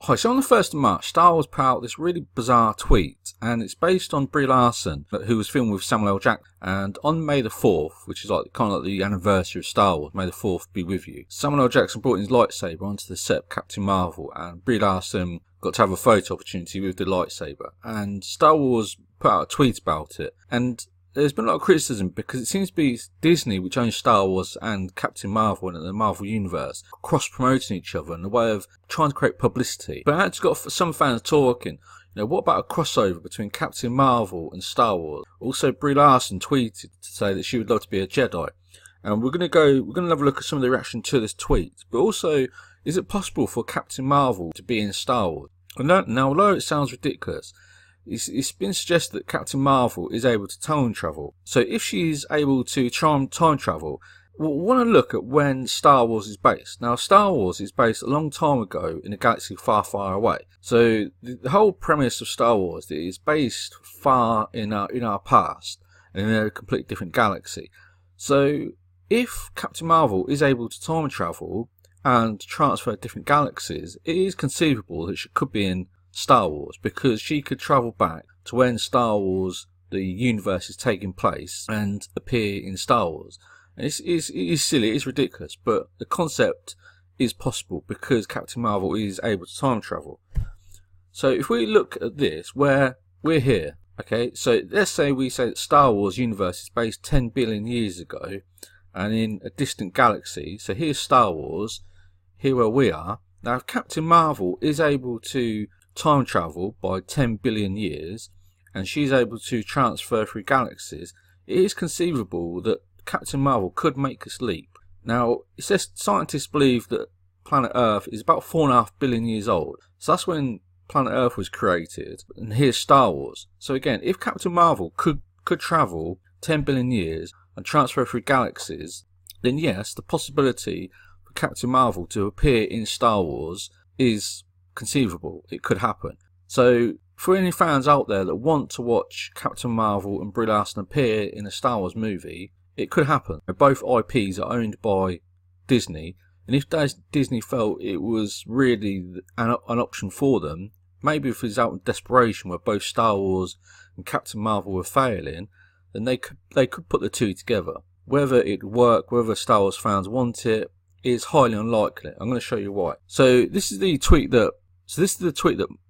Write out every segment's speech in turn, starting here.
Hi, so on the 1st of March, Star Wars put out this really bizarre tweet, and it's based on Brie Larson, who was filmed with Samuel L. Jackson. And on May the 4th, which is kind of like the anniversary of Star Wars, May the 4th be with you, Samuel L. Jackson brought his lightsaber onto the set of Captain Marvel, and Brie Larson got to have a photo opportunity with the lightsaber. And Star Wars put out a tweet about it, and there's been a lot of criticism because it seems to be Disney, which owns Star Wars and Captain Marvel and the Marvel Universe, cross-promoting each other in a way of trying to create publicity. But I actually got some fans talking, what about a crossover between Captain Marvel and Star Wars? Also, Brie Larson tweeted to say that she would love to be a Jedi. And we're going to have a look at some of the reaction to this tweet. But also, is it possible for Captain Marvel to be in Star Wars? Now, although it sounds ridiculous, it's been suggested that Captain Marvel is able to time travel. So if she's able to time travel, we'll want to look at when Star Wars is based. Now, Star Wars is based a long time ago in a galaxy far, far away. So the whole premise of Star Wars is based far in our past and in a completely different galaxy. So if Captain Marvel is able to time travel and transfer different galaxies, it is conceivable that she could be in Star Wars, because she could travel back to when Star Wars, the universe, is taking place and appear in Star Wars. And it is silly, it is ridiculous, but the concept is possible because Captain Marvel is able to time travel. So if we look at this, where we're here, okay, so let's say we say that Star Wars universe is based 10 billion years ago and in a distant galaxy. So here's Star Wars, here where we are. Now, if Captain Marvel is able to time travel by 10 billion years and she's able to transfer through galaxies, it is conceivable that Captain Marvel could make this leap. Now, it says scientists believe that planet Earth is about 4.5 billion years old, so that's when planet Earth was created, and here's Star Wars. So again, if Captain Marvel could travel 10 billion years and transfer through galaxies, then yes, the possibility for Captain Marvel to appear in Star Wars is conceivable. It could happen. So for any fans out there that want to watch Captain Marvel and Brie Larson appear in a Star Wars movie, it could happen. Both IPs are owned by Disney, and if Disney felt it was really an option for them, maybe if it's out of desperation where both Star Wars and Captain Marvel were failing, then they could put the two together. Whether it would work, whether Star Wars fans want it, is highly unlikely. I'm going to show you why. So this is the tweet that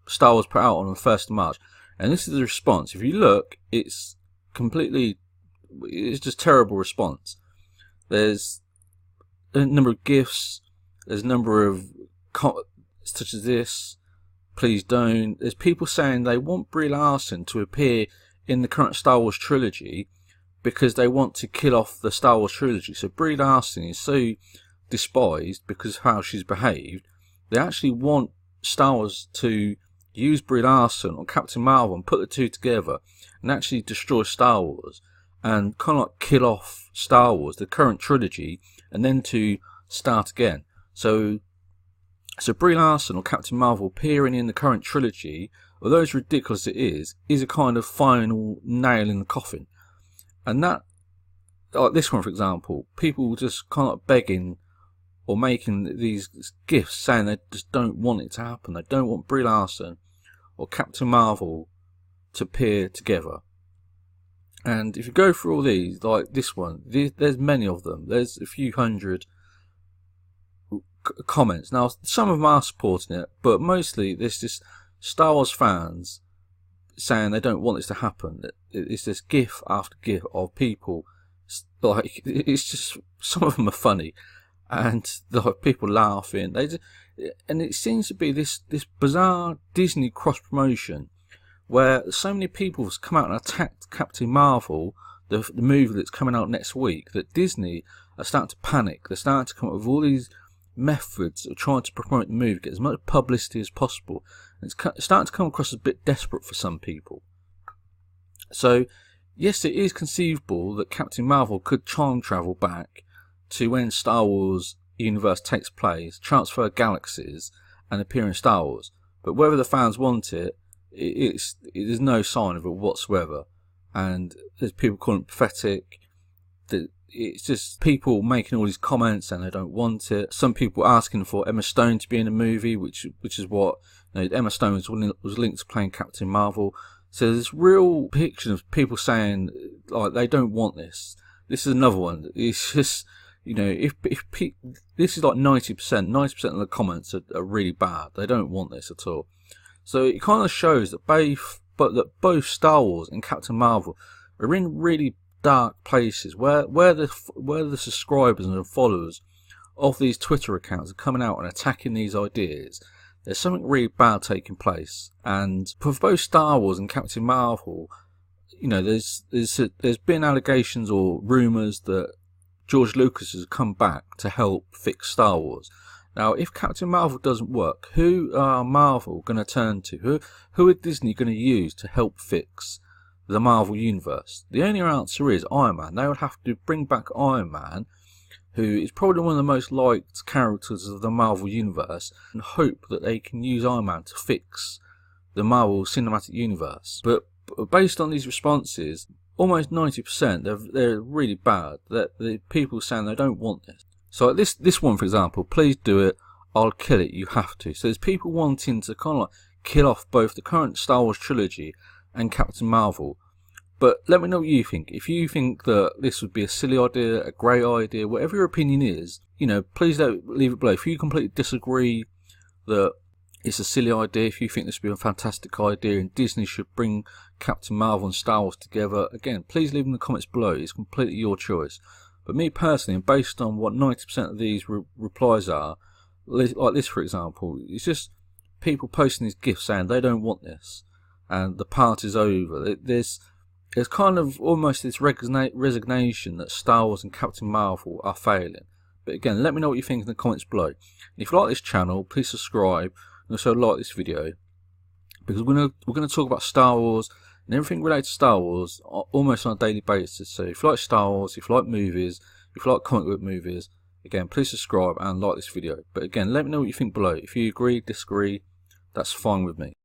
Star Wars put out on the 1st of March, and this is the response. If you look, it's just terrible response. There's a number of GIFs, there's a number of such as this, please don't. There's people saying they want Brie Larson to appear in the current Star Wars trilogy because they want to kill off the Star Wars trilogy. So Brie Larson is so despised because of how she's behaved. They actually want Star Wars to use Brie Larson or Captain Marvel and put the two together and actually destroy Star Wars and kind of like kill off Star Wars, the current trilogy, and then to start again. So Brie Larson or Captain Marvel appearing in the current trilogy, although as ridiculous it is a kind of final nail in the coffin. And that, like this one for example, people just kind of begging or making these gifts saying they just don't want it to happen. They don't want Brie Larson or Captain Marvel to appear together. And if you go through all these, like this one, there's many of them. There's a few hundred comments. Now, some of them are supporting it, but mostly there's just Star Wars fans saying they don't want this to happen. It's this gif after gif of people, like, it's just, some of them are funny. And like people laughing, and it seems to be this bizarre Disney cross promotion where so many people have come out and attacked Captain Marvel, the movie that's coming out next week, that Disney are starting to panic. They're starting to come up with all these methods of trying to promote the movie, get as much publicity as possible. And it's starting to come across as a bit desperate for some people. So yes, it is conceivable that Captain Marvel could time travel back to when Star Wars universe takes place, transfer galaxies, and appear in Star Wars. But whether the fans want it, there's no sign of it whatsoever. And there's people calling it pathetic. it's just people making all these comments and they don't want it. Some people asking for Emma Stone to be in the movie, which is what, Emma Stone was linked to playing Captain Marvel. So there's real picture of people saying like they don't want this. This is another one. It's just, if this is like 90% of the comments are really bad. They don't want this at all. So it kind of shows that both Star Wars and Captain Marvel are in really dark places where the subscribers and the followers of these Twitter accounts are coming out and attacking these ideas. There's something really bad taking place, and for both Star Wars and Captain Marvel, there's been allegations or rumours that George Lucas has come back to help fix Star Wars. Now, if Captain Marvel doesn't work, who are Marvel going to turn to? Who are Disney going to use to help fix the Marvel Universe? The only answer is Iron Man. They would have to bring back Iron Man, who is probably one of the most liked characters of the Marvel Universe, and hope that they can use Iron Man to fix the Marvel Cinematic Universe. But based on these responses, almost 90%, they're really bad. The people saying they don't want this. So this one, for example, please do it, I'll kill it, you have to. So there's people wanting to kind of like kill off both the current Star Wars trilogy and Captain Marvel. But let me know what you think. If you think that this would be a silly idea, a great idea, whatever your opinion is, please don't leave it below. If you completely disagree that it's a silly idea, if you think this would be a fantastic idea and Disney should bring Captain Marvel and Star Wars together, again, please leave in the comments below. It's completely your choice. But me personally, and based on what 90% of these replies are, like this for example, it's just people posting these gifs saying they don't want this and the party's over. There's kind of almost this resignation that Star Wars and Captain Marvel are failing. But again, let me know what you think in the comments below. And if you like this channel, please subscribe and also like this video, because we're gonna talk about Star Wars and everything related to Star Wars almost on a daily basis. So if you like Star Wars, if you like movies, if you like comic book movies, again, please subscribe and like this video. But again, let me know what you think below. If you agree, disagree, that's fine with me.